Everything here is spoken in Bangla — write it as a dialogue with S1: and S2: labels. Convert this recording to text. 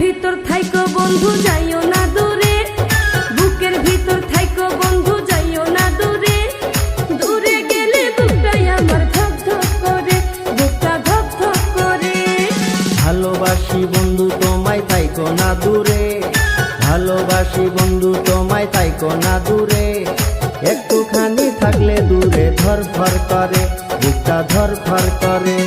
S1: ভিতর থাইকো বন্ধু যাইও না দূরে, বুকের ভিতর থাইকো বন্ধু যাইও না দূরে। দূরে গেলে বুকটাই আমার ধক ধক করে, বুকটা ধক ধক করে।
S2: ভালোবাসি বন্ধু তোমায় থাইকো না দূরে, ভালোবাসি বন্ধু তোমায় থাইকো না দূরে। একটুখানি থাকলে দূরে ধরফর করে, বুকটা ধরফর করে।